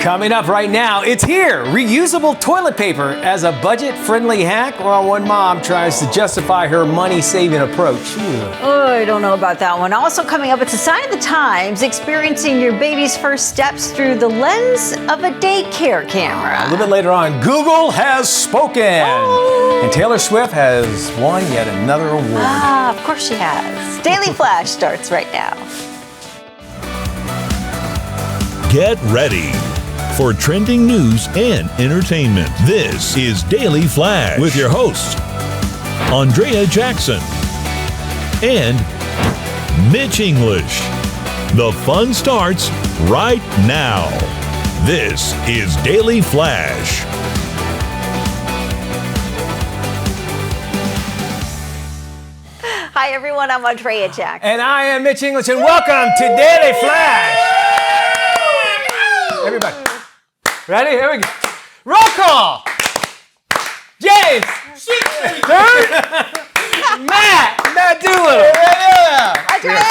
Coming up right now, it's here. Reusable toilet paper as a budget-friendly hack while one mom tries to justify her money-saving approach. Oh, I don't know about that one. Also coming up, it's a sign of the times, experiencing your baby's first steps through the lens of a daycare camera. A little bit later on, Google has spoken. Oh. And Taylor Swift has won yet another award. Ah, of course she has. Daily Flash starts right now. Get ready for trending news and entertainment. This is Daily Flash with your hosts, Andrea Jackson and Mitch English. The fun starts right now. This is Daily Flash. Hi, everyone. I'm Andrea Jackson. And I am Mitch English, and welcome to Daily Flash. Everybody, ready? Here we go. Roll call. James. Matt Doolittle. Andrea.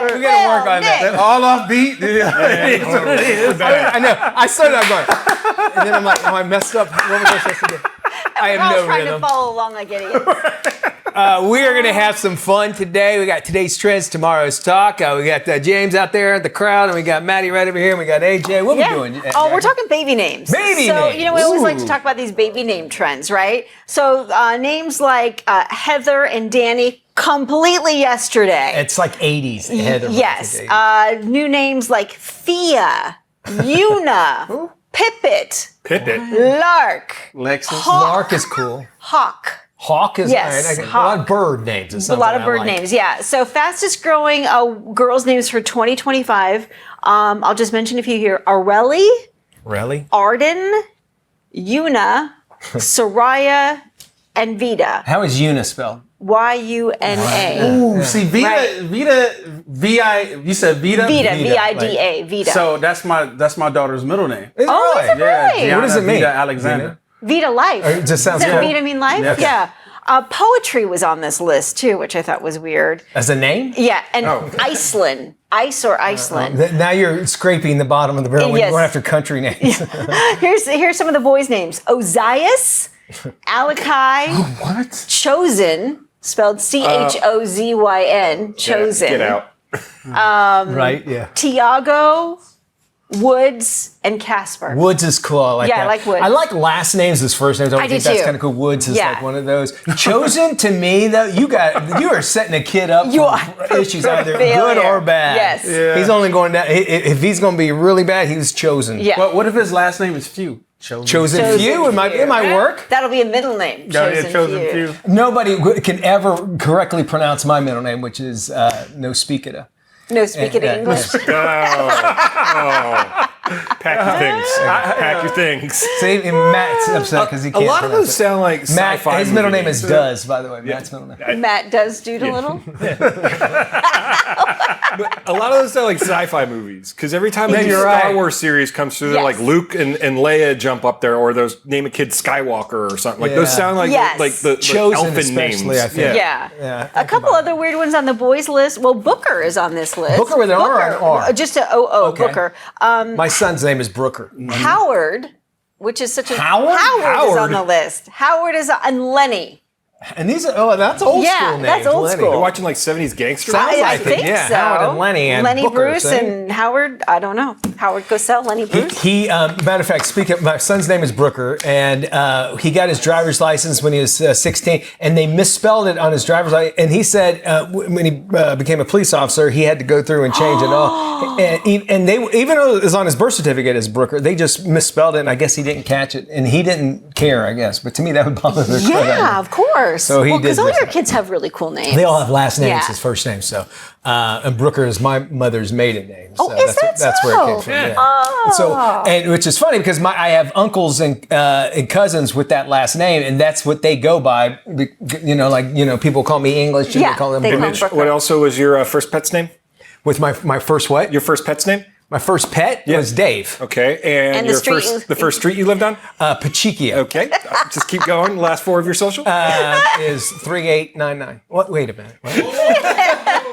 We're gonna work on that. All off beat. I know. I started out going, and then I'm like, oh, I messed up. What was I supposed to do? I have no trying rhythm. to follow along like idiots. We are going to have some fun today. We got today's trends, tomorrow's talk. We got James out there at the crowd, and we got Maddie right over here, and we got AJ. What are we doing? Oh, we're talking baby names. Baby so, names. you know, we always like to talk about these baby name trends, right? So names like Heather and Danny, completely yesterday. It's like 80s. Heather. Yes. New names like Thea, Una, Pippet, Lark, Lexus. Lark is cool. Hawk. Hawk is Yes, a lot Hawk. of bird names. A lot of bird names, yeah. So fastest growing girls' names for 2025. I'll just mention a few here. Areli, Really? Arden, Una, Soraya, and Vida. How is Una spelled? Yuna. Ooh, see, Vita, Right. you said Vita? Vida, Vida, Vida, Vida. So that's my daughter's middle name. Is it Oh, really? is it really? Gianna What does it mean? Vita Alexander. Vida Life. It just sounds Does cool. Vida mean life? Yes. Yeah. Poetry was on this list too, which I thought was weird. As a name? Yeah, and Iceland. Ice or Iceland. Now you're scraping the bottom of the barrel when Yes. you're going after country names. Here's some of the boys' names. Ozias, Alakai, What? Chosen, spelled Chozyn, Chosen. Get out. Right? Yeah. Tiago, Woods, and Casper. Woods is cool. I like Yeah, that. I like Woods. I like last names as first names. I do think that's too. kind of cool. Woods is Yeah. like one of those. Chosen to me, though, you are setting a kid up You for are. issues either Failure. good or bad. Yes. Yeah. He's only going down. If he's going to be really bad, he was chosen. Yeah. What if his last name is Few? Chosen. Chosen few. It might work. That'll be a middle name. Chosen Few. Nobody can ever correctly pronounce my middle name, which is no speakada. No speaking English. Pack your things. Pack your things. See, and Matt's upset because he A can't. lot of pronounce those it. sound like Matt. sci-fi His middle name movies. is Does, by the way. Matt's middle name. Matt does Doodle-Little. A lot of those sound like sci-fi movies because every time a new you're Star right. Wars series comes through, they're Yes. like Luke and Leia jump up there, or those name a kid Skywalker or something. Like those Yeah. sound like Yes. the Chosen elfin names. especially, I think. Yeah. Yeah. A couple other weird ones on the boys list. Well, Booker is on this list. Booker with an R or an R? Just a O-O, Okay. Booker. My son's name is Brooker. Howard, which is such a... Howard? Howard is on Howard. the list. Howard is and Lenny. And these are, that's old Yeah, school names. that's old Lenny. school. You're watching like 70s gangster. Sounds I like it, think yeah. so. Howard and Lenny and Lenny Booker, Bruce see? and Howard, I don't know. Howard Cosell, Lenny Bruce. He matter of fact, speaking of, my son's name is Brooker, and he got his driver's license when he was 16, and they misspelled it on his driver's license. And he said when he became a police officer, he had to go through and change it all. And they, even though it was on his birth certificate as Brooker, they just misspelled it, and I guess he didn't catch it, and he didn't care, I guess. But to me, that would bother the crap out of me. Yeah, of course. So he did because all this. your kids have really cool names. They all have last names Yeah. as first names, so and Brooker is my mother's maiden name. So Oh, is that's where it came so? from. Yeah. And so, and which is funny because I have uncles and cousins with that last name, and that's what they go by. People call me English, and Yeah, they call them they Brooker. call Mitch, Brooker. what also was your first pet's name? With my first what? Your first pet's name? My first pet was Dave. Okay, and the your street the first street you lived on? Pachicchio. Okay, just keep going. Last 4 of your social. Is 3899. What? Wait a minute. What?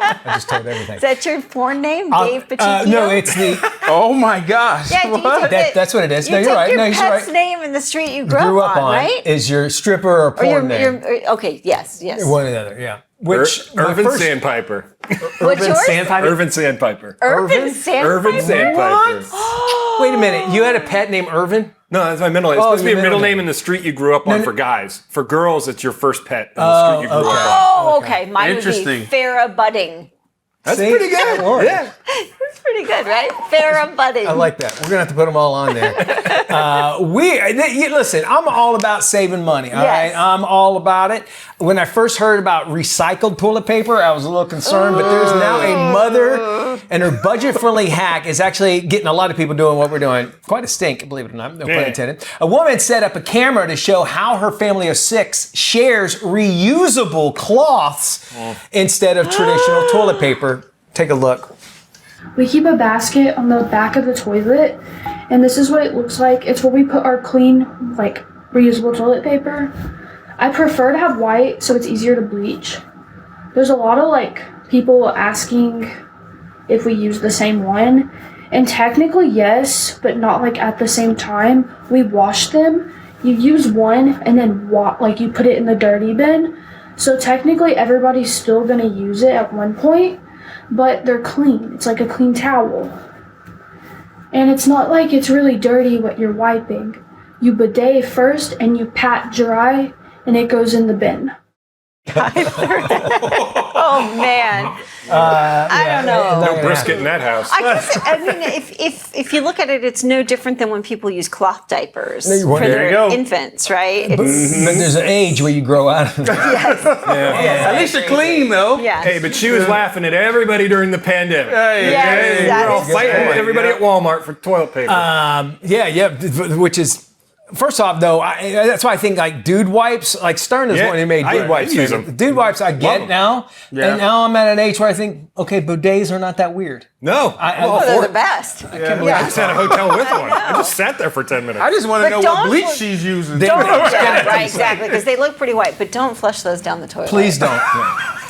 I just told everything. Is that your porn name, Dave Pachicchio? No, it's the. Oh my gosh. Yeah, you took That's what it is. You No, you're took right. your No, you're pet's right. name in the street you grew Grew up on, right? is your stripper or porn name. Okay, yes. One or the other, yeah. Which my Irvin first- Sandpiper. What's Urban yours? Sandpiper. Irvin Sandpiper. Irvin Sandpiper? Irvin Sandpiper. Wait a minute. You had a pet named Irvin? No, that's my middle name. It's supposed to be your a middle middle name name. in the street you grew up on for guys. For girls, it's your first pet in the street you grew okay. up on. Oh, okay. Mine would be Interesting. Farrah Budding. That's See? pretty good. That works. Yeah. That's pretty good, right? Farrah Budding. I like that. We're gonna have to put them all on there. Listen. I'm all about saving money. All right, Yes. I'm all about it. When I first heard about recycled toilet paper, I was a little concerned. But there's now a mother, and her budget-friendly hack is actually getting a lot of people doing what we're doing. Quite a stink, believe it or not. No pun intended. A woman set up a camera to show how her family of 6 shares reusable cloths instead of traditional toilet paper. Take a look. We keep a basket on the back of the toilet, and this is what it looks like. It's where we put our clean, like, reusable toilet paper. I prefer to have white so it's easier to bleach. There's a lot of, like, people asking if we use the same one, and technically yes, but not, like, at the same time. We wash them. You use one, and then, you put it in the dirty bin. So technically everybody's still gonna use it at one point, but they're clean. It's like a clean towel. And it's not like it's really dirty what you're wiping. You bidet first and you pat dry and it goes in the bin. Oh, man. I don't know. No brisket in that house. I guess, I mean, if you look at it, it's no different than when people use cloth diapers There for you their go. infants, right? But there's an age where you grow out of it. At least you're clean though. Yes. Hey, but she was laughing at everybody during the pandemic. Hey, Yes, hey, that We're all is fighting true. with everybody at Walmart for toilet paper. Which is, first off, though, that's why I think like dude wipes, like Stern is Yeah, one who made I dude wipes. use them. Dude wipes, I get them. now, Yeah. and now I'm at an age where I think, okay, bidets are not that weird. No. Oh, they're the best. I just had a hotel with one. I just sat there for 10 minutes. I just want to But know don't what bleach look- she's using. Don't, yeah, right, exactly, because they look pretty white, but don't flush those down the toilet. Please don't.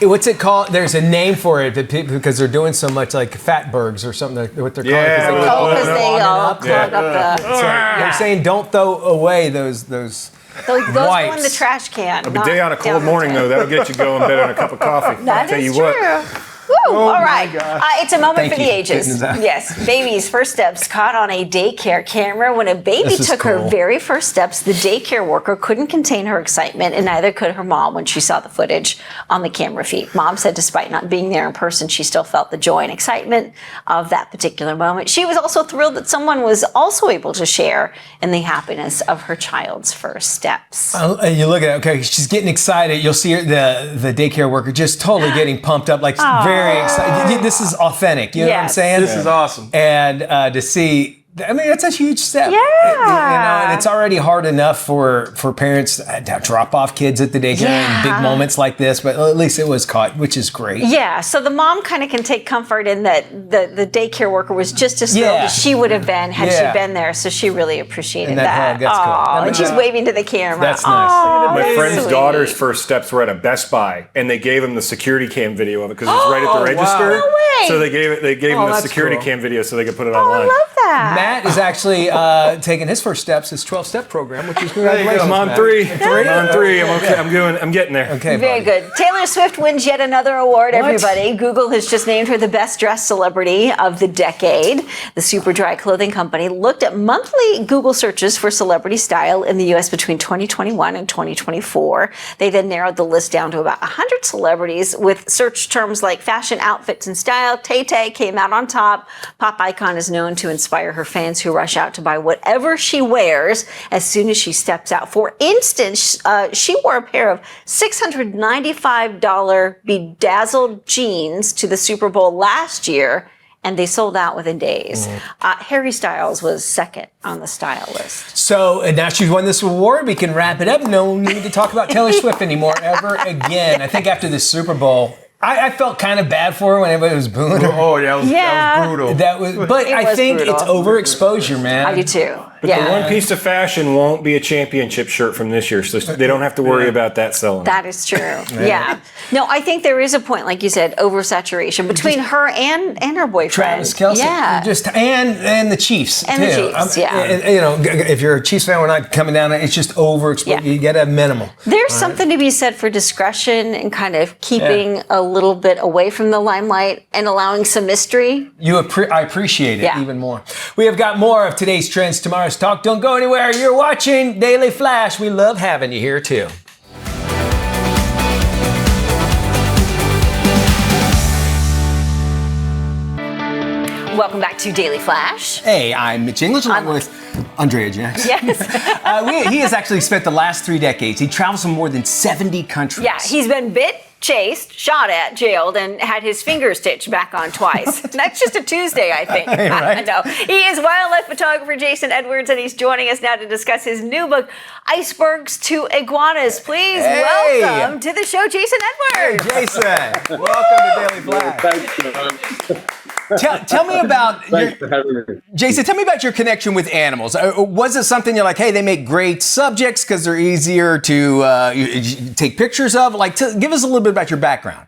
What's it called? There's a name for it because they're doing so much like fatbergs or something. What they're calling Yeah, it. Oh, because they all up. clog up the... So they're saying don't throw away those Those go in the wipes. trash can. A day on a cold morning, though, that'll get you going better on a cup of coffee. That I'll tell is you true. what. Woo, all my right. gosh. It's a moment Thank for the you. ages. Getting that. Yes, baby's first steps caught on a daycare camera. When a baby This is took her cool. very first steps, the daycare worker couldn't contain her excitement, and neither could her mom when she saw the footage on the camera feed. Mom said despite not being there in person, she still felt the joy and excitement of that particular moment. She was also thrilled that someone was also able to share in the happiness of her child's first steps. And you look at it, okay, she's getting excited. You'll see her, the daycare worker just totally getting pumped up, like very excited. This is authentic. You know what I'm Yes. saying? This is awesome. And to see, I mean, that's a huge step. Yeah. And it's already hard enough for parents to drop off kids at the daycare in big moments like this, but at least it was caught, which is great. Yeah, so the mom kind of can take comfort in that the daycare worker was just as thrilled Yeah. as she would have been had Yeah. she been there, so she really appreciated And that that. hug, that's cool. Aw, That and was- she's waving to the camera. That's nice. Aw, My that's friend's sweet. daughter's first steps were at a Best Buy, and they gave him the security cam video of it because it's right at the register. No way. So they gave him the that's security cool. cam video so they could put it Oh, I online. love that. Matt is actually taking his first steps, his 12-step program, which is congratulations. I'm on Matt. 3. I'm on 3. I'm okay. I'm getting there. Okay, Very buddy. good. Taylor Swift wins yet another award, everybody. Google has just named her the best dressed celebrity of the decade. The Superdry clothing company looked at monthly Google searches for celebrity style in the U.S. between 2021 and 2024. They then narrowed the list down to about 100 celebrities with search terms like fashion, outfits, and style. Tay-Tay came out on top. Pop icon is known to inspire her fans who rush out to buy whatever she wears as soon as she steps out. For instance, she wore a pair of $695 bedazzled jeans to the Super Bowl last year, and they sold out within days. Harry Styles was second on the style list. So, and now she's won this award. We can wrap it up. No need to talk about Taylor Swift anymore ever again. I think after the Super Bowl, I felt kind of bad for her when everybody was booing her. Oh, that was brutal. But I was think brutal. it's overexposure, man. I do too. But the one piece of fashion won't be a championship shirt from this year, so they don't have to worry about that selling. That is true. Yeah. No, I think there is a point, like you said, oversaturation between her and her boyfriend. Travis Kelce. Yeah. And the Chiefs, And too. the Chiefs, yeah. If you're a Chiefs fan, we're not coming down. It's just overexposure. Yeah. You got to have minimal. There's something to be said for discretion and kind of keeping a little bit away from the limelight and allowing some mystery. I appreciate it Yeah. even more. We have got more of today's trends, tomorrow's talk. Don't go anywhere. You're watching Daily Flash. We love having you here too. Welcome back to Daily Flash. Hey, I'm Mitch English along with Andrea Jackson. Yes. He has actually spent the last 3 decades. He travels to more than 70 countries. Yeah, he's been bit, chased, shot at, jailed, and had his finger stitched back on twice. That's just a Tuesday, I think. Right. I know. He is wildlife photographer Jason Edwards, and he's joining us now to discuss his new book, Icebergs to Iguanas. Please welcome to the show, Jason Edwards. Hey, Jason. Welcome to Daily Flash. Thanks, Tell me about Thanks for having me. Jason, tell me about your connection with animals. Was it something you're like, hey, they make great subjects because they're easier to you take pictures of? Like, give us a little bit about your background.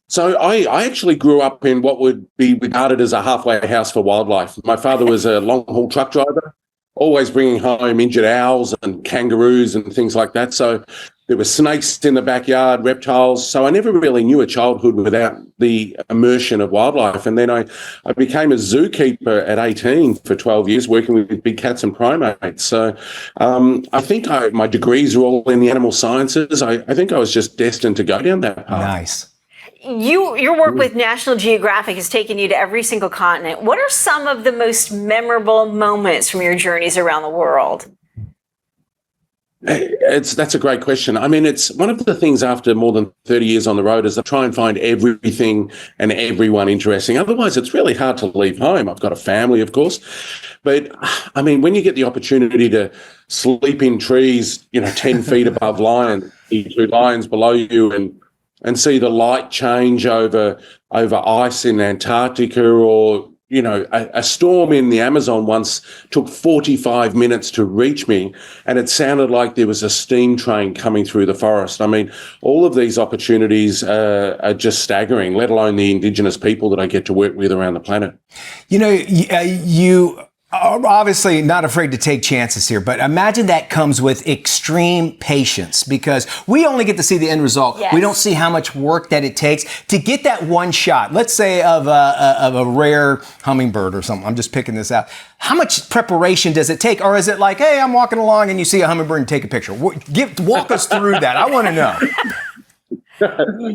So I actually grew up in what would be regarded as a halfway house for wildlife. My father was a long-haul truck driver, always bringing home injured owls and kangaroos and things like that. So there were snakes in the backyard, reptiles. So I never really knew a childhood without the immersion of wildlife. And then I became a zookeeper at 18 for 12 years, working with big cats and primates. So I think my degrees were all in the animal sciences. I think I was just destined to go down that path. Nice. Your work with National Geographic has taken you to every single continent. What are some of the most memorable moments from your journeys around the world? That's a great question. I mean, it's one of the things after more than 30 years on the road is I try and find everything and everyone interesting. Otherwise, it's really hard to leave home. I've got a family, of course. But I mean, when you get the opportunity to sleep in trees, 10 feet above lions, see 2 lions below you and see the light change over ice in Antarctica, or a storm in the Amazon once took 45 minutes to reach me, and it sounded like there was a steam train coming through the forest. I mean, all of these opportunities are just staggering, let alone the Indigenous people that I get to work with around the planet. You are obviously not afraid to take chances here, but imagine that comes with extreme patience, because we only get to see the end result. Yes. We don't see how much work that it takes to get that one shot. Let's say of a rare hummingbird or something. I'm just picking this out. How much preparation does it take? Or is it like, hey, I'm walking along and you see a hummingbird and take a picture? Walk us through that. I want to know.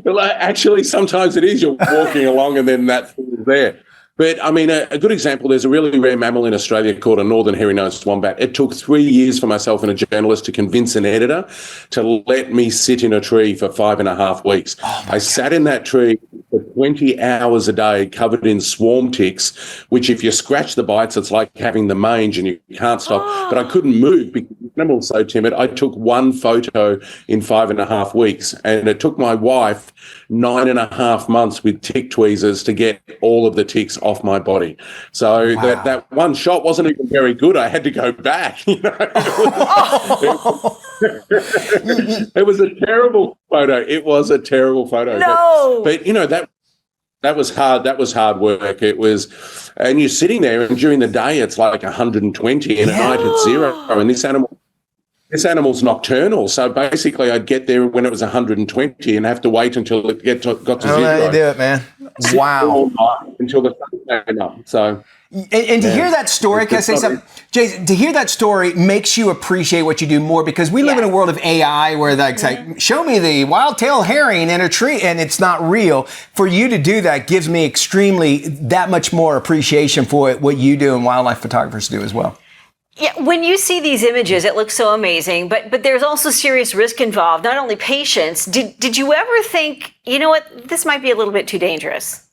Well, actually, sometimes it is. You're walking along and then that thing is there. But, I mean, a good example, there's a really rare mammal in Australia called a northern hairy-nosed wombat. It took 3 years for myself and a journalist to convince an editor to let me sit in a tree for 5.5 weeks. I sat in that tree for 20 hours a day, covered in swarm ticks, which if you scratch the bites, it's like having the mange and you can't stop. But I couldn't move because the animal's so timid. I took one photo in 5.5 weeks, and it took my wife 9.5 months with tick tweezers to get all of the ticks off my body. So that one shot wasn't even very good. I had to go back. It was a terrible photo. It was a terrible photo. No. But that was hard. That was hard work. It was, and you're sitting there, and during the day it's like 120, and at night it's 0. And this animal's nocturnal, so basically I'd get there when it was 120 and have to wait until it got to 0. How do you do it, man? Wow. All night until the sun came up. So, and to hear that story, can I say something? Jason, to hear that story makes you appreciate what you do more, because we live in a world of AI where like, show me the wild-tailed herring in a tree and it's not real. For you to do that gives me that much more appreciation for what you do and wildlife photographers do as well. Yeah, when you see these images, it looks so amazing, but there's also serious risk involved, not only patience. Did you ever think, you know what, this might be a little bit too dangerous?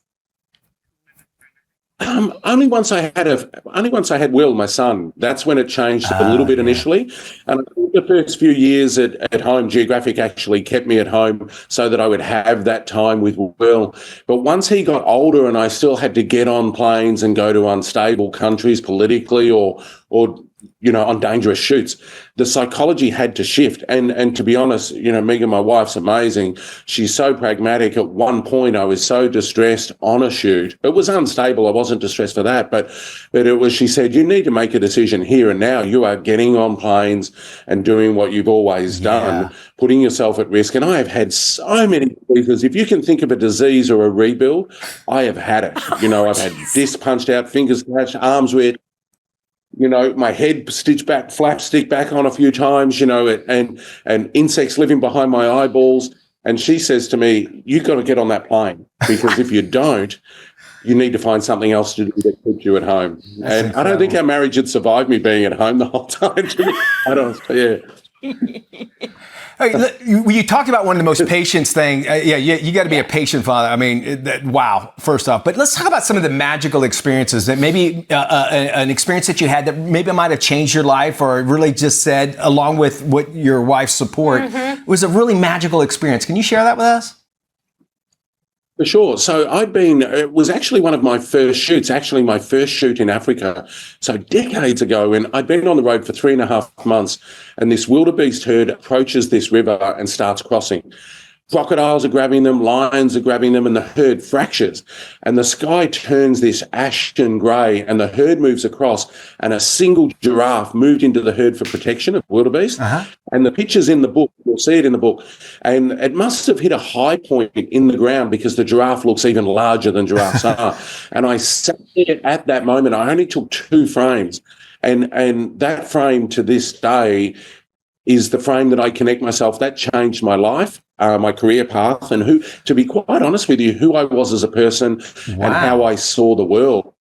Only once I had Will, my son. That's when it changed a little bit initially. And I think the first few years at home, Geographic actually kept me at home so that I would have that time with Will. But once he got older and I still had to get on planes and go to unstable countries politically or on dangerous shoots, the psychology had to shift. And to be honest, Megan, my wife's amazing. She's so pragmatic. At one point, I was so distressed on a shoot. It was unstable. I wasn't distressed for that, but she said, you need to make a decision here and now. You are getting on planes and doing what you've always done, putting yourself at risk. And I have had so many diseases. If you can think of a disease or a rebuild, I have had it. I've had discs punched out, fingers slashed, arms ripped. My head stitched back, flap stick back on a few times, and insects living behind my eyeballs. And she says to me, you've got to get on that plane, because if you don't, you need to find something else to do that keeps you at home. That's and incredible. I don't think our marriage had survived me being at home the whole time. You talked about one of the most patience thing. You got to be a patient father. I mean, wow, first off. But let's talk about some of the magical experiences that maybe an experience that you had that maybe might have changed your life, or really just said, along with what your wife's support, was a really magical experience. Can you share that with us? For sure. So it was actually one of my first shoots, actually my first shoot in Africa. So decades ago, and I'd been on the road for 3.5 months, and this wildebeest herd approaches this river and starts crossing. Crocodiles are grabbing them, lions are grabbing them, and the herd fractures. And the sky turns this ashen grey, and the herd moves across, and a single giraffe moved into the herd for protection of wildebeest. And the picture's in the book. You'll see it in the book. And it must have hit a high point in the ground, because the giraffe looks even larger than giraffes are. And I sat there at that moment. I only took 2 frames. And that frame to this day is the frame that I connect myself. That changed my life, my career path, and to be quite honest with you, who I was as a person and how I saw the world.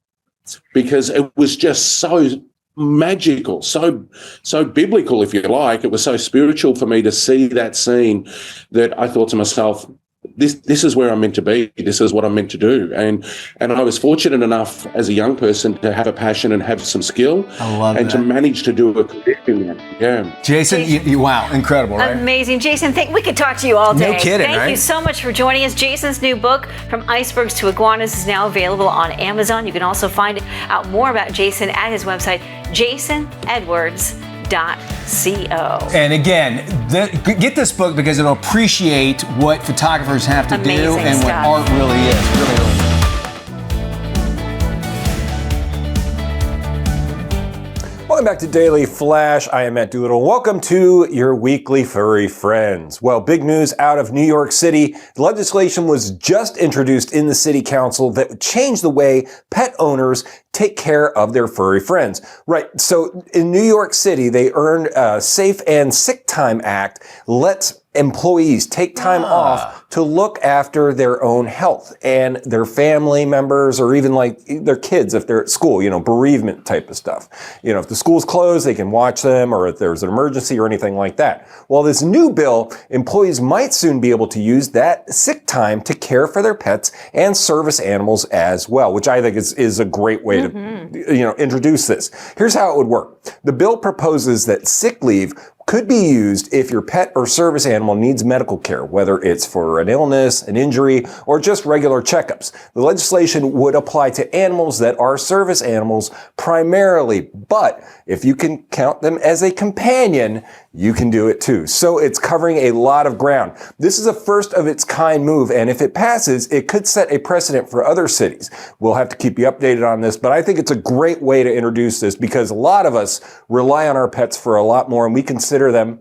Because it was just so magical, so biblical, if you like. It was so spiritual for me to see that scene that I thought to myself, this is where I'm meant to be. This is what I'm meant to do. And I was fortunate enough as a young person to have a passion and have some skill, to manage to do a career in that. Yeah. Jason, wow, incredible, right? Amazing. Jason, we could talk to you all day. No kidding, Thank you so much for joining us. Jason's new book, From Icebergs to Iguanas, is now available on Amazon. You can also find out more about Jason at his website, jasonedwards.co. And again, get this book, because it'll appreciate what photographers have to do and what art really is. Really. Welcome back to Daily Flash. I am Matt Doolittle. Welcome to your weekly furry friends. Well, big news out of New York City. Legislation was just introduced in the city council that would change the way pet owners take care of their furry friends. Right. So in New York City, they earned a Safe and Sick Time Act lets employees take time off to look after their own health and their family members, or even like their kids if they're at school, bereavement type of stuff. If the school's closed, they can watch them, or if there's an emergency or anything like that. Well, this new bill, employees might soon be able to use that sick time to care for their pets and service animals as well, which I think is a great way to introduce this. Here's how it would work. The bill proposes that sick leave could be used if your pet or service animal needs medical care, whether it's for an illness, an injury, or just regular checkups. The legislation would apply to animals that are service animals primarily, but if you can count them as a companion, you can do it too. So it's covering a lot of ground. This is a first of its kind move, and if it passes, it could set a precedent for other cities. We'll have to keep you updated on this, but I think it's a great way to introduce this, because a lot of us rely on our pets for a lot more, and we consider them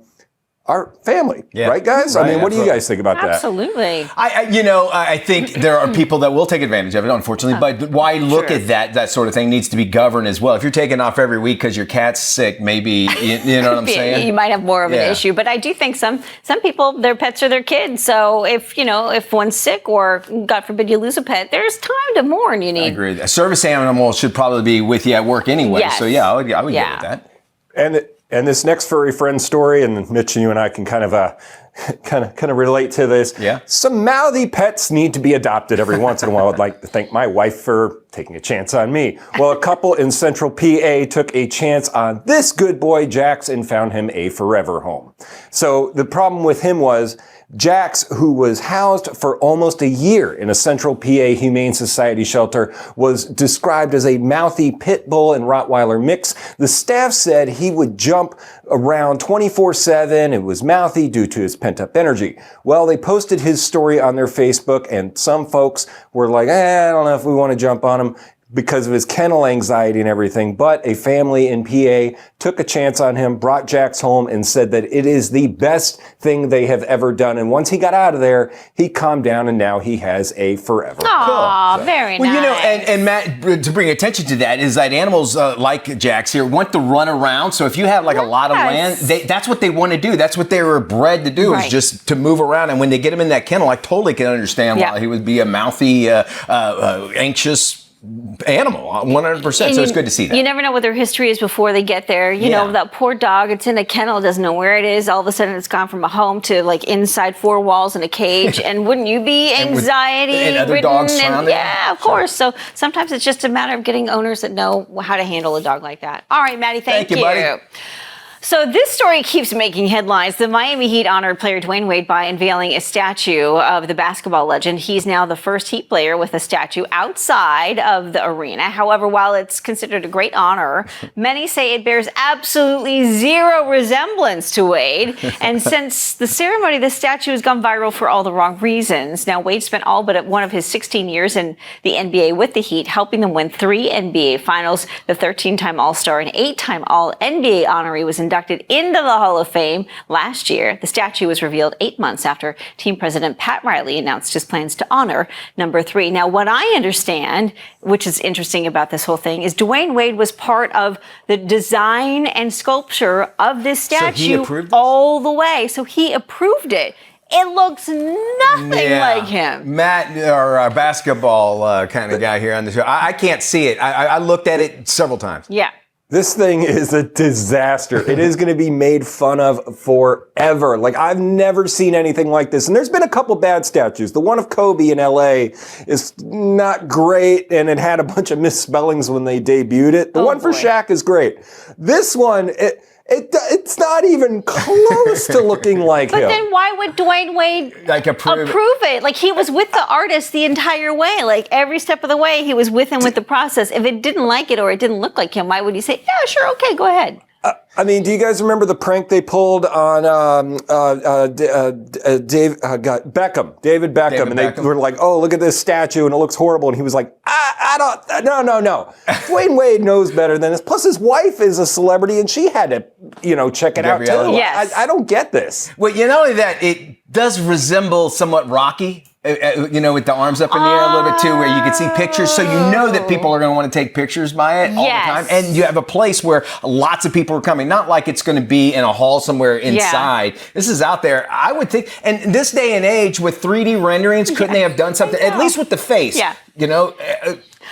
our family, right, guys? Right, I mean, what do you guys think about that? Absolutely. I think there are people that will take advantage of it, unfortunately. But why look at that sort of thing needs to be governed as well. If you're taking off every week because your cat's sick, maybe you know what I'm saying. You might have more of an issue. But I do think some people, their pets are their kids. So if one's sick, or God forbid you lose a pet, there's time to mourn. You need. I agree. A service animal should probably be with you at work anyway. Yes. So I would get with that. And this next furry friend story, and Mitch and you and I can kind of kind of relate to this. Yeah. Some mouthy pets need to be adopted every once in a while. I'd like to thank my wife for taking a chance on me. Well, a couple in central PA took a chance on this good boy, Jax, and found him a forever home. So the problem with him was Jax, who was housed for almost a year in a central PA Humane Society shelter, was described as a mouthy pit bull and Rottweiler mix. The staff said he would jump around 24/7 and was mouthy due to his pent-up energy. Well, they posted his story on their Facebook, and some folks were like, I don't know if we want to jump on him because of his kennel anxiety and everything, but a family in PA took a chance on him, brought Jax home, and said that it is the best thing they have ever done. And once he got out of there, he calmed down, and now he has a forever. Aw, very Well, nice. you know, and Matt, to bring attention to that is that animals like Jax here want to run around. So if you have like a lot of land, that's what they want to do. That's what they were bred to do, is just to move around. And when they get him in that kennel, I totally can understand why he would be a mouthy, anxious animal, 100%. So it's good to see that. You never know what their history is before they get there. You know, that poor dog, it's in a kennel, doesn't know where it is. All of a sudden it's gone from a home to like inside four walls in a cage. And wouldn't you be anxiety and other ridden? dogs surrounding him? Yeah, of course. So sometimes it's just a matter of getting owners that know how to handle a dog like that. All right, Maddie, thank you. Buddy. So this story keeps making headlines. The Miami Heat honored player Dwayne Wade by unveiling a statue of the basketball legend. He's now the first Heat player with a statue outside of the arena. However, while it's considered a great honor, many say it bears absolutely zero resemblance to Wade. And since the ceremony, the statue has gone viral for all the wrong reasons. Now, Wade spent all but one of his 16 years in the NBA with the Heat, helping them win 3 NBA finals. The 13-time All-Star and 8-time All-NBA honoree was inducted into the Hall of Fame last year. The statue was revealed 8 months after team president Pat Riley announced his plans to honor number 3. Now, what I understand, which is interesting about this whole thing, is Dwayne Wade was part of the design and sculpture of this statue all the way. So he approved it. It looks nothing like him. Matt, our basketball kind of guy here on the show, I can't see it. I looked at it several times. Yeah. This thing is a disaster. It is going to be made fun of forever. Like, I've never seen anything like this. And there's been a couple bad statues. The one of Kobe in LA is not great, and it had a bunch of misspellings when they debuted it. The one for Shaq is great. This one, it's not even close to looking like him. But then why would Dwayne Wade approve it? Like, he was with the artist the entire way. Like, every step of the way, he was with him with the process. If it didn't like it or it didn't look like him, why would he say, yeah, sure, okay, go ahead? I mean, do you guys remember the prank they pulled on David Beckham? And they were like, oh, look at this statue, and it looks horrible. And he was like, no. Dwayne Wade knows better than this. Plus, his wife is a celebrity, and she had to, check it out, too. Yes. I don't get this. Well, you know that it does resemble somewhat Rocky. With the arms up in the air a little bit too, where you can see pictures. So you know that people are going to want to take pictures by it all the time. And you have a place where lots of people are coming. Not like it's going to be in a hall somewhere inside. Yeah. This is out there. I would think, and this day and age with 3D renderings, couldn't they have done something, at least with the face? Yeah.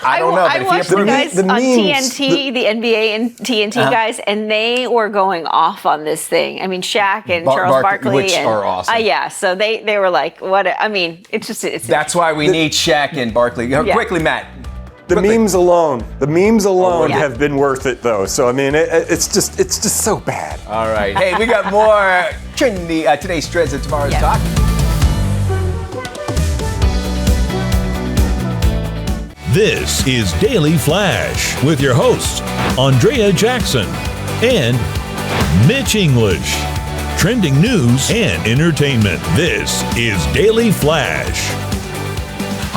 I don't know. I watched the guys on TNT, the NBA and TNT guys, and they were going off on this thing. I mean, Shaq and Charles Barkley. Which are awesome. Yeah, so they were like, what? I mean, it's just... That's why we need Shaq and Barkley. Quickly, Matt. The memes alone have been worth it, though. So, I mean, it's just so bad. All right. Hey, we got more trendy today's trends and tomorrow's talk. This is Daily Flash with your hosts, Andrea Jackson and Mitch English. Trending news and entertainment. This is Daily Flash.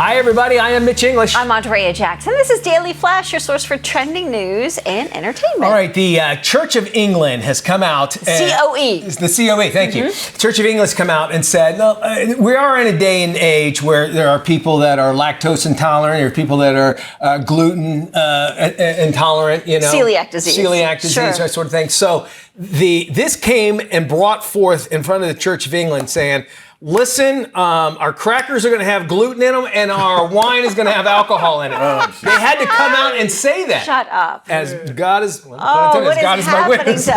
Hi, everybody. I am Mitch English. I'm Andrea Jackson. This is Daily Flash, your source for trending news and entertainment. All right. The Church of England has come out. COE. The COE. Thank you. Church of England has come out and said, we are in a day and age where there are people that are lactose intolerant. There are people that are gluten intolerant. Celiac disease. That sort of thing. So this came and brought forth in front of the Church of England saying, listen, our crackers are going to have gluten in them, and our wine is going to have alcohol in it. They had to come out and say that. Shut up. As God is, what is God is my happening witness. to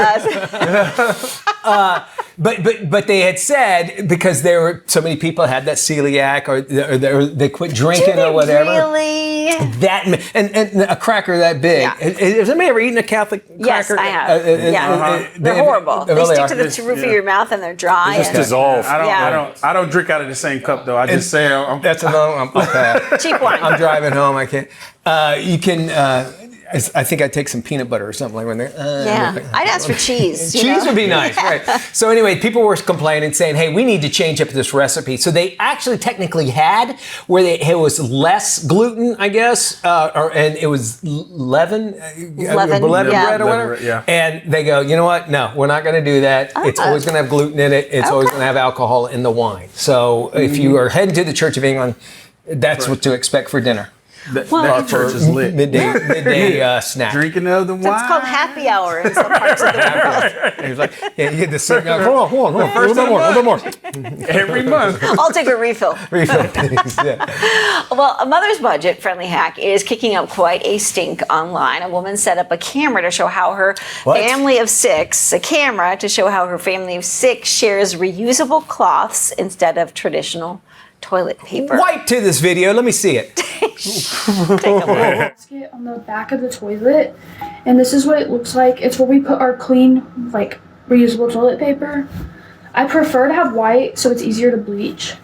us? But they had said because there were so many people had that celiac or they quit drinking or whatever. Really? That and a cracker that big. Yeah. Has anybody ever eaten a Catholic cracker? Yes, I have. They're horrible. They really stick are. to the roof of your mouth and they're dry. Just dissolve. I don't drink out of the same cup though. I just say That's another one. Okay. Cheap wine. I'm driving home. I can't. You can. I think I'd take some peanut butter or something like when they're. I'd ask for cheese. Cheese would be nice, right? So anyway, people were complaining, saying, "Hey, we need to change up this recipe." So they actually technically had where it was less gluten, I guess, and it was leaven bread or whatever. Yeah. And they go, you know what? No, we're not going to do that. It's always going to have gluten in it. It's always going to have alcohol in the wine. So if you are heading to the Church of England, that's what to expect for dinner. That church is lit. Midday snack. Drinking of the wine. That's called happy hour in some parts of the world. He was like, you get the sick guy. Hold on. A little more. Every month. I'll take a refill. Refill, please. Yeah. Well, a mother's budget friendly hack is kicking up quite a stink online. A woman set up a camera to show how her family of six shares reusable cloths instead of traditional toilet paper. Wipe to this video. Let me see it. Take a look. Basket on the back of the toilet, and this is what it looks like. It's where we put our clean, reusable toilet paper. I prefer to have white so it's easier to bleach.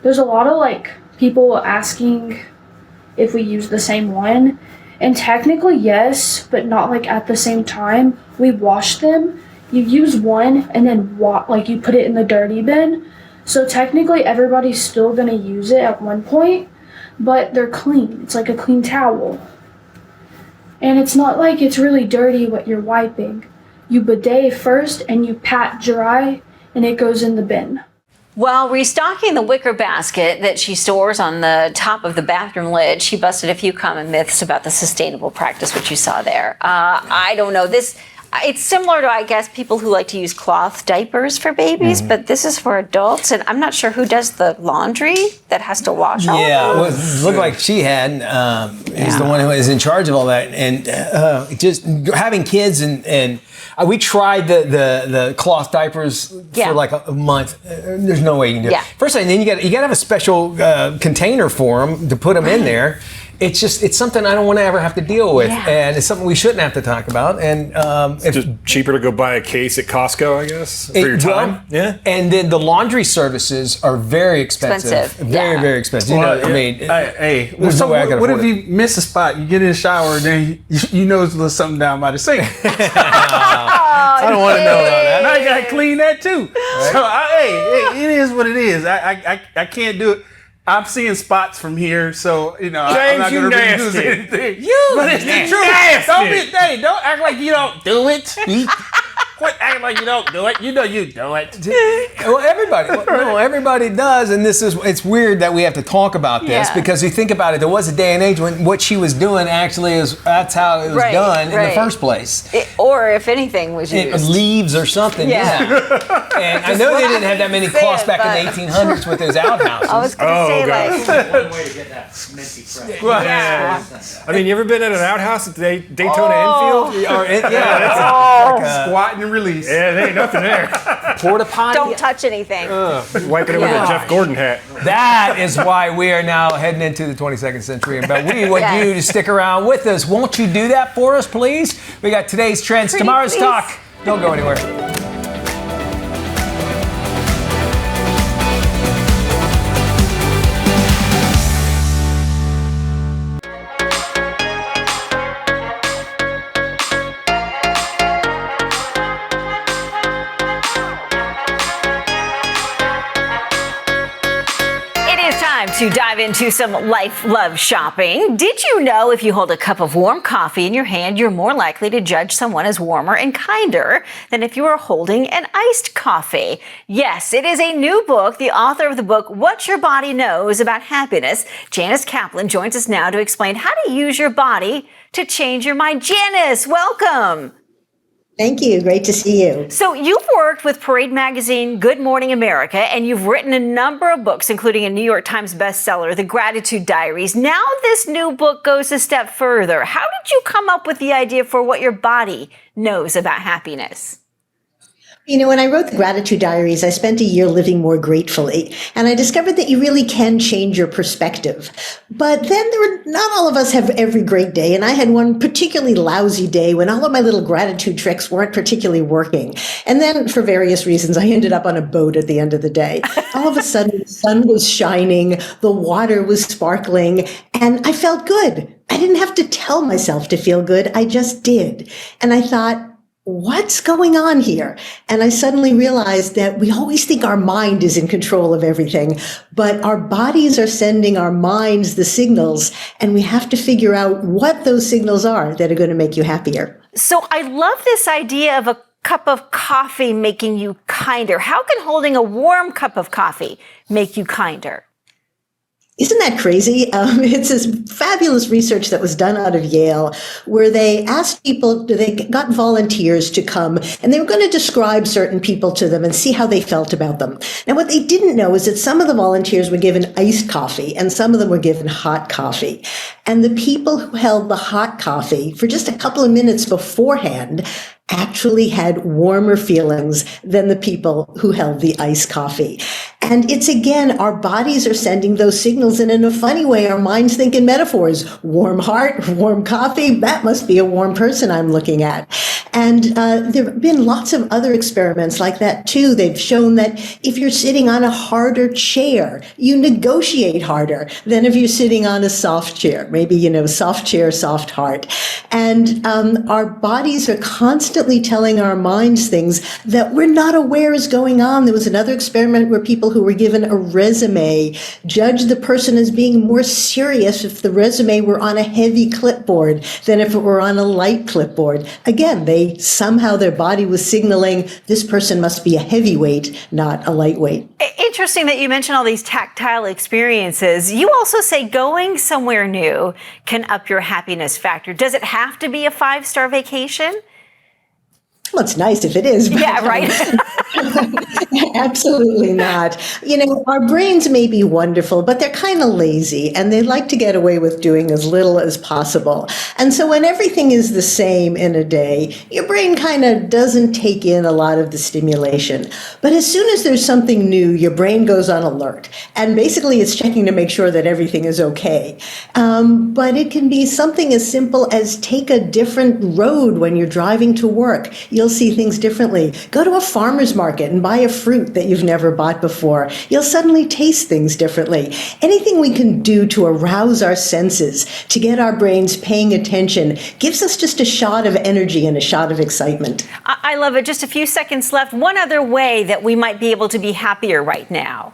There's a lot of people asking if we use the same one, and technically yes, but not at the same time. We wash them. You use one and then you put it in the dirty bin. So technically everybody's still going to use it at one point, but they're clean. It's like a clean towel. And it's not like it's really dirty what you're wiping. You bidet first and you pat dry and it goes in the bin. While restocking the wicker basket that she stores on the top of the bathroom lid, she busted a few common myths about the sustainable practice, which you saw there. I don't know. It's similar to, I guess, people who like to use cloth diapers for babies, but this is for adults, and I'm not sure who does the laundry that has to wash all of them. It looked like she had. He's the one who is in charge of all that, and just having kids and we tried the cloth diapers for a month. There's no way you can do it. First thing, then you got to have a special container for them to put them in there. It's something I don't want to ever have to deal with, and it's something we shouldn't have to talk about. And it's just cheaper to go buy a case at Costco, I guess, for your time. And then the laundry services are very expensive. Very expensive. What if you miss a spot? You get in the shower, and then you notice a little something down by the sink. I don't want to know about that. Now you gotta clean that too. Right? So it is what it is. I can't do it. I'm seeing spots from here, so I'm not going to reduce anything. But it's the truth. Don't act like you don't do it. Quit acting like you don't do it. You know you do it. Well, everybody does, and it's weird that we have to talk about this because you think about it. There was a day and age when what she was doing that's how it was done in the first place. Or if anything was used. Leaves or something. Yeah. And I know they didn't have that many cloths back in the 1800s with those outhouses. I was going to say one way to get that minty fresh. I mean, you ever been at an outhouse at Daytona Infield? Squat and release. Yeah, there ain't nothing there. Porta potty. Don't touch anything. Wiping it with a Jeff Gordon hat. That is why we are now heading into the 22nd century. But we want you to stick around with us. Won't you do that for us, please? We got today's trends, tomorrow's talk. Don't go anywhere. To dive into some life love shopping. Did you know if you hold a cup of warm coffee in your hand, you're more likely to judge someone as warmer and kinder than if you are holding an iced coffee? Yes, it is a new book. The author of the book, What Your Body Knows About Happiness, Janice Kaplan, joins us now to explain how to use your body to change your mind. Janice, welcome. Thank you. Great to see you. So you've worked with Parade Magazine, Good Morning America, and you've written a number of books, including a New York Times bestseller, The Gratitude Diaries. Now this new book goes a step further. How did you come up with the idea for what your body knows about happiness? When I wrote the gratitude diaries, I spent a year living more gratefully, and I discovered that you really can change your perspective. But then not all of us have every great day, and I had one particularly lousy day when all of my little gratitude tricks weren't particularly working. And then, for various reasons, I ended up on a boat at the end of the day. All of a sudden, the sun was shining, the water was sparkling, and I felt good. I didn't have to tell myself to feel good, I just did. And I thought, what's going on here? And I suddenly realized that we always think our mind is in control of everything, but our bodies are sending our minds the signals, and we have to figure out what those signals are that are going to make you happier. So I love this idea of a cup of coffee making you kinder. How can holding a warm cup of coffee make you kinder? Isn't that crazy? It's this fabulous research that was done out of Yale where they asked people, they got volunteers to come, and they were going to describe certain people to them and see how they felt about them. Now, what they didn't know is that some of the volunteers were given iced coffee and some of them were given hot coffee. And the people who held the hot coffee for just a couple of minutes beforehand actually had warmer feelings than the people who held the iced coffee. And it's again, our bodies are sending those signals, and in a funny way, our minds think in metaphors. Warm heart, warm coffee, that must be a warm person I'm looking at. And there have been lots of other experiments like that too. They've shown that if you're sitting on a harder chair, you negotiate harder than if you're sitting on a soft chair. Maybe, soft chair, soft heart. And our bodies are constantly telling our minds things that we're not aware is going on. There was another experiment where people who were given a resume judged the person as being more serious if the resume were on a heavy clipboard than if it were on a light clipboard. Again, somehow their body was signaling this person must be a heavyweight, not a lightweight. Interesting that you mentioned all these tactile experiences. You also say going somewhere new can up your happiness factor. Does it have to be a 5-star vacation? Well, it's nice if it is. But, yeah, right. Absolutely not. Our brains may be wonderful, but they're kind of lazy and they like to get away with doing as little as possible. And so when everything is the same in a day, your brain kind of doesn't take in a lot of the stimulation. But as soon as there's something new, your brain goes on alert. And basically it's checking to make sure that everything is okay. But it can be something as simple as take a different road when you're driving to work. You'll see things differently. Go to a farmer's market and buy a fruit that you've never bought before. You'll suddenly taste things differently. Anything we can do to arouse our senses, to get our brains paying attention, gives us just a shot of energy and a shot of excitement. I love it. Just a few seconds left. One other way that we might be able to be happier right now.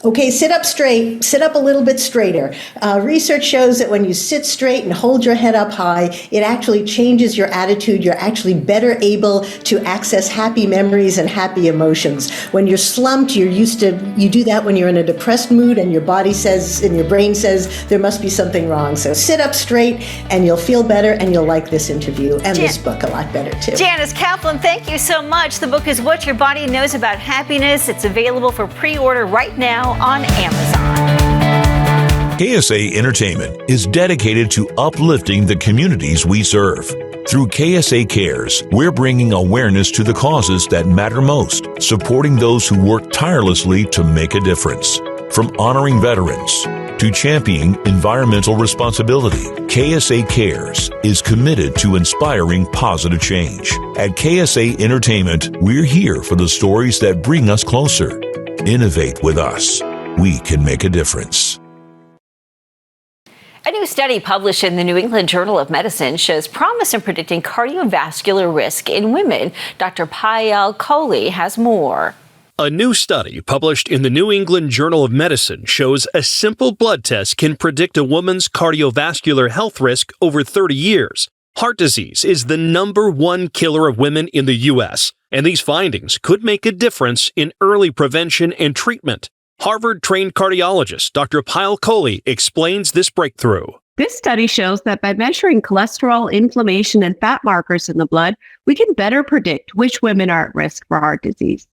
Okay, sit up straight, sit up a little bit straighter. Research shows that when you sit straight and hold your head up high, it actually changes your attitude. You're actually better able to access happy memories and happy emotions. When you're slumped, you do that when you're in a depressed mood and your body says, and your brain says, there must be something wrong. So sit up straight and you'll feel better and you'll like this interview and this book a lot better too. Janice Kaplan, thank you so much. The book is What Your Body Knows About Happiness. It's available for pre-order right now on Amazon. KSA Entertainment is dedicated to uplifting the communities we serve. Through KSA Cares, we're bringing awareness to the causes that matter most, supporting those who work tirelessly to make a difference. From honoring veterans to championing environmental responsibility, KSA Cares is committed to inspiring positive change. At KSA Entertainment, we're here for the stories that bring us closer. Innovate with us. We can make a difference. A new study published in the New England Journal of Medicine shows promise in predicting cardiovascular risk in women. Dr. Payal Kohli has more. A new study published in the New England Journal of Medicine shows a simple blood test can predict a woman's cardiovascular health risk over 30 years. Heart disease is the #1 killer of women in the U.S., and these findings could make a difference in early prevention and treatment. Harvard-trained cardiologist Dr. Payal Kohli explains this breakthrough. This study shows that by measuring cholesterol, inflammation, and fat markers in the blood, we can better predict which women are at risk for heart disease.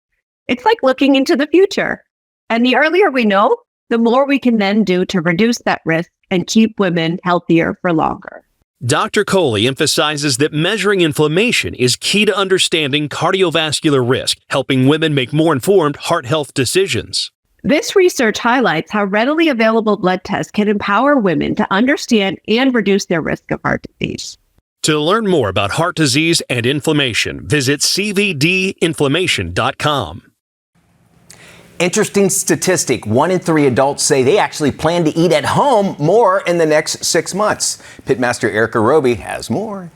It's like looking into the future. And the earlier we know, the more we can then do to reduce that risk and keep women healthier for longer. Dr. Coley emphasizes that measuring inflammation is key to understanding cardiovascular risk, helping women make more informed heart health decisions. This research highlights how readily available blood tests can empower women to understand and reduce their risk of heart disease. To learn more about heart disease and inflammation, visit cvdinflammation.com. Interesting statistic. 1 in 3 adults say they actually plan to eat at home more in the next 6 months. Pitmaster Erica Roby has more.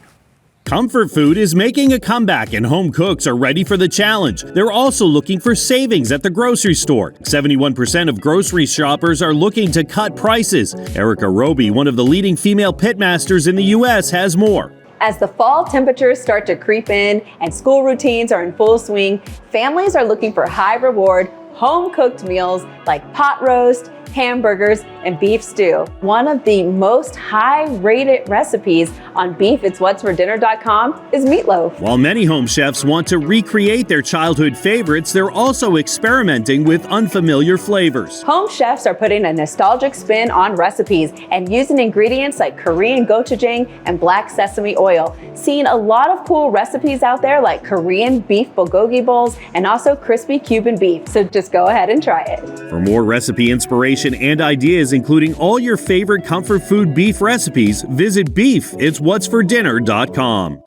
Comfort food is making a comeback and home cooks are ready for the challenge. They're also looking for savings at the grocery store. 71% of grocery shoppers are looking to cut prices. Erica Roby, one of the leading female pitmasters in the U.S., has more. As the fall temperatures start to creep in and school routines are in full swing, families are looking for high-reward, home-cooked meals like pot roast, hamburgers, and beef stew. One of the most high-rated recipes on beefitswhatsfordinner.com is meatloaf. While many home chefs want to recreate their childhood favorites, they're also experimenting with unfamiliar flavors. Home chefs are putting a nostalgic spin on recipes and using ingredients like Korean gochujang and black sesame oil. Seeing a lot of cool recipes out there like Korean beef bulgogi bowls and also crispy Cuban beef. So just go ahead and try it. For more recipe inspiration and ideas, including all your favorite comfort food beef recipes, visit beefitswhatsfordinner.com.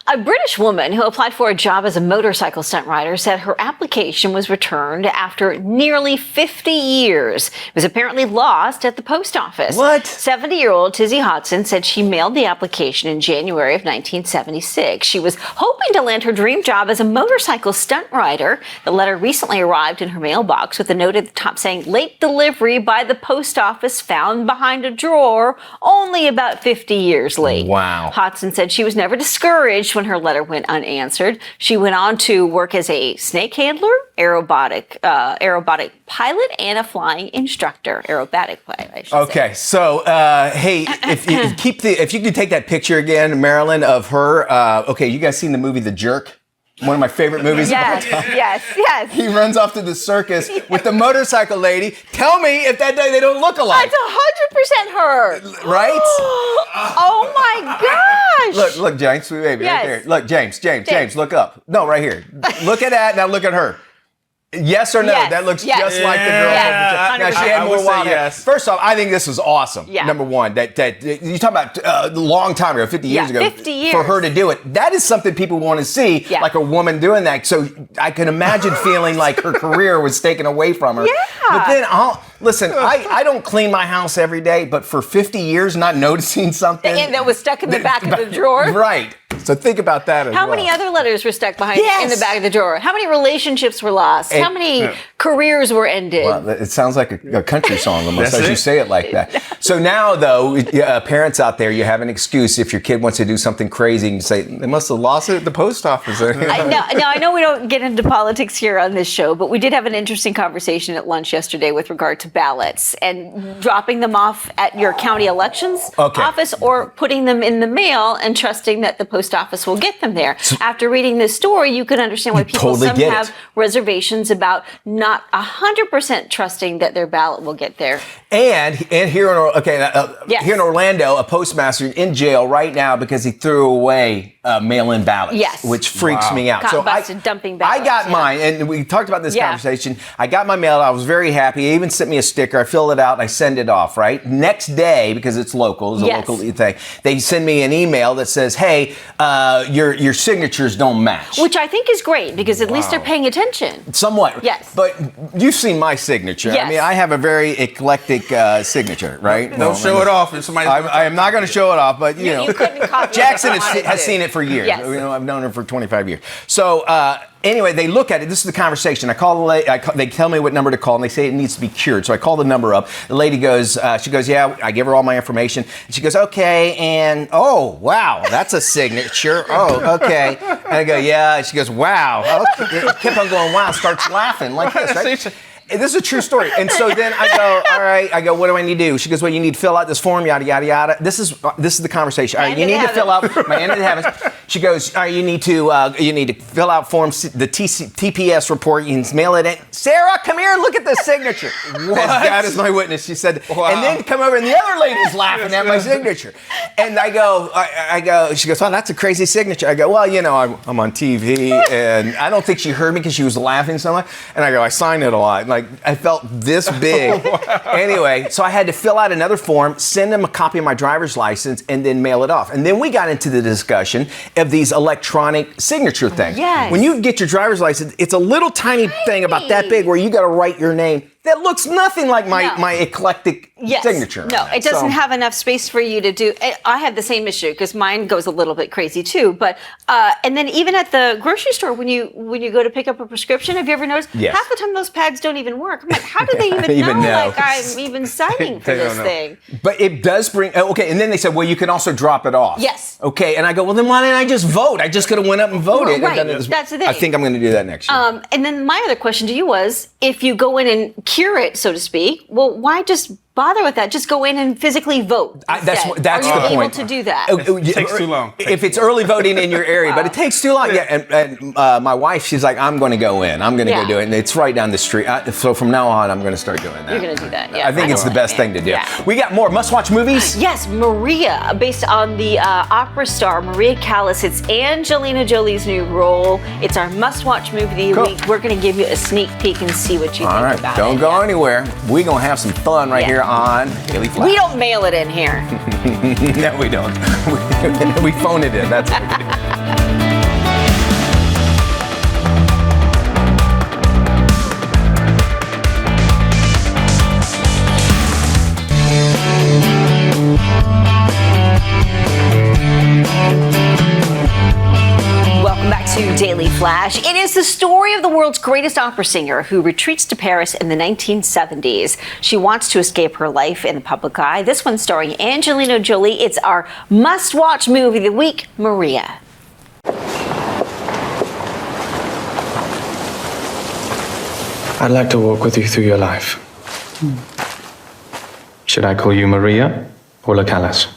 A British woman who applied for a job as a motorcycle stunt rider said her application was returned after nearly 50 years. It was apparently lost at the post office. What? 70-year-old Tizzy Hodson said she mailed the application in January of 1976. She was hoping to land her dream job as a motorcycle stunt rider. The letter recently arrived in her mailbox with a note at the top saying, "Late delivery by the post office found behind a drawer, only about 50 years late." Wow. Hodson said she was never discouraged when her letter went unanswered. She went on to work as a snake handler, aerobatic pilot, and a flying instructor. Aerobatic pilot, I should say. Okay, so hey, if you could take that picture again, Marilyn, of her. Okay, you guys seen the movie The Jerk? One of my favorite movies of all time. Yes. He runs off to the circus with the motorcycle lady. Tell me if that day they don't look alike. That's 100% her. Right? Oh my gosh. Look, James, sweet baby, Yes. right there. Look, James, look up. No, right here. Look at that. Now look at her. Yes or no? Yes. That looks Yes. just like the girl. Yes. Now she had I more would say wild hair. yes. First off, I think this is awesome. Yeah. Number one, that you talk about a long time ago, 50 years ago, 50 years. for her to do it. That is something people want to see, Yeah. like a woman doing that. So I can imagine feeling like her career was taken away from her. Yeah. But then listen, I don't clean my house every day, but for 50 years not noticing something. And that was stuck in the back of the drawer. Right. So think about that as How well. many other letters were stuck behind Yes. in the back of the drawer? How many relationships were lost? How many careers were ended? Well, it sounds like a country song almost That's as you it. say it like that. So now, though, parents out there, you have an excuse if your kid wants to do something crazy and you say, they must have lost it at the post office. I know we don't get into politics here on this show, but we did have an interesting conversation at lunch yesterday with regard to ballots and dropping them off at your county elections office or putting them in the mail and trusting that the post office will get them there. After reading this story, you can understand why people totally some get have it. reservations about not 100% trusting that their ballot will get there. And here Yes. here in Orlando, a postmaster in jail right now because he threw away mail-in ballots, Yes. which freaks me out. Caught busted dumping ballots. I got mine, and we talked about this conversation. I got my mail. I was very happy. He even sent me a sticker. I filled it out, and I send it off, right? Next day, because it's local, it's a local thing, they send me an email that says, hey, your signatures don't match. Which I think is great because at least they're paying attention. Somewhat. Yes. But you've seen my signature. Yes. I mean, I have a very eclectic signature, right? Don't show it off. If somebody, I am not going to show it off, but you know, couldn't copy Jackson it if you wanted has to. seen it for years. Yes. You know, I've known her for 25 years. So anyway, they look at it. This is the conversation. I call the lady. They tell me what number to call, and they say it needs to be cured. So I call the number up. The lady goes. She goes, yeah. I give her all my information. And she goes, okay. And oh, wow, that's a signature. Oh, okay. And I go, yeah. And she goes, wow. Okay. It kept on going. Wow. Starts laughing like this. Right? This is a true story. And so then I go, all right. I go, what do I need to do? She goes, well, you need to fill out this form, yada, yada, yada. This is the conversation. All right, you need to fill out my end of the heavens. she goes, you need to fill out the TPS report. You can mail it in. Sarah, come here and look at the signature. What? God is my witness. She said, and then come over, and the other lady's laughing at my signature. And I go. She goes, oh, that's a crazy signature. I go, well, I'm on TV, and I don't think she heard me because she was laughing so much. And I go, I sign it a lot. Like, I felt this big. Anyway, so I had to fill out another form, send them a copy of my driver's license, and then mail it off. And then we got into the discussion of these electronic signature things. Yes. When you get your driver's license, it's a little tiny thing about that big where you got to write your name. That looks nothing like my eclectic signature. No, it doesn't have enough space for you to do. I have the same issue because mine goes a little bit crazy too. But and then even at the grocery store, when you go to pick up a prescription, have you ever noticed half the time those pads don't even work? I'm like, how do they even know? Like I'm even signing for this thing? But it does bring. Okay, and then they said, well, you can also drop it off. Yes. Okay, and I go, well, then why didn't I just vote? I just could have went up and voted. Right. And That's the thing. I think I'm going to do that next year. And then my other question to you was, if you go in and cure it, so to speak, well, why just bother with that? Just go in and physically vote. That's Are the you point. able to do that? It takes too long. If it's early voting in your area, but it takes too long. Yeah, and my wife, she's like, I'm going to go in. I'm going to go do it. And it's right down the street. So from now on, I'm going to start doing that. You're going to do that, yeah. I think it's the best thing to do. Yeah. We got more must-watch movies? Yes, Maria, based on the opera star Maria Callas. It's Angelina Jolie's new role. It's our must-watch movie of the week. We're going to give you a sneak peek and see what you think about it. Don't go anywhere. We're going to have some fun right here on Daily Flash. We don't mail it in here. No, we don't. We phone it in. That's what we do. Welcome back to Daily Flash. It is the story of the world's greatest opera singer who retreats to Paris in the 1970s. She wants to escape her life in the public eye. This one starring Angelina Jolie. It's our must-watch movie of the week, Maria. I'd like to walk with you through your life. Should I call you Maria or La Callas?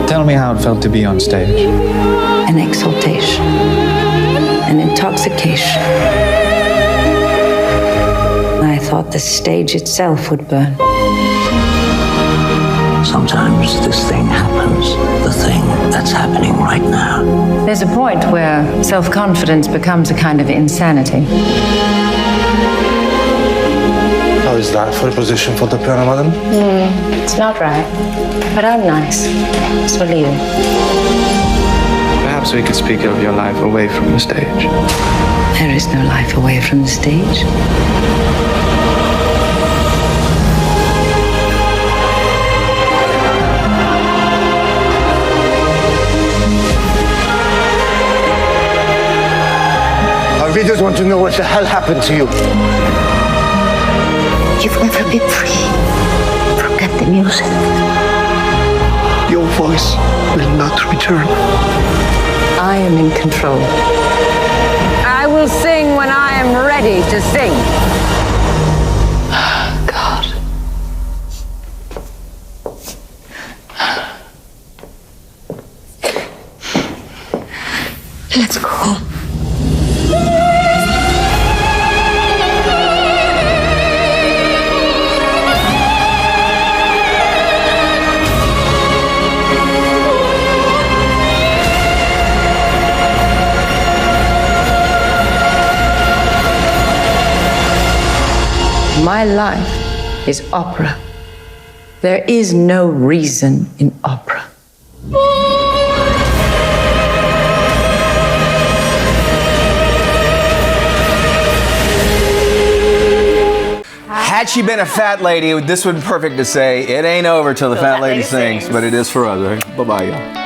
Tell me how it felt to be on stage. An exaltation, an intoxication. I thought the stage itself would burn. Sometimes this thing happens, the thing that's happening right now. There's a point where self-confidence becomes a kind of insanity. How is that for a position for the piano, madam? It's not right, but I'm nice, so leave it. Perhaps we could speak of your life away from the stage. There is no life away from the stage. Our readers want to know what the hell happened to you. You've never been free. Forget the music. Your voice will not return. I am in control. I will sing when I am ready to sing. God. Let's go. My life is opera. There is no reason in opera. Had she been a fat lady, this would be perfect to say, it ain't over till the fat lady sings, but it is for us, right? Bye-bye, y'all.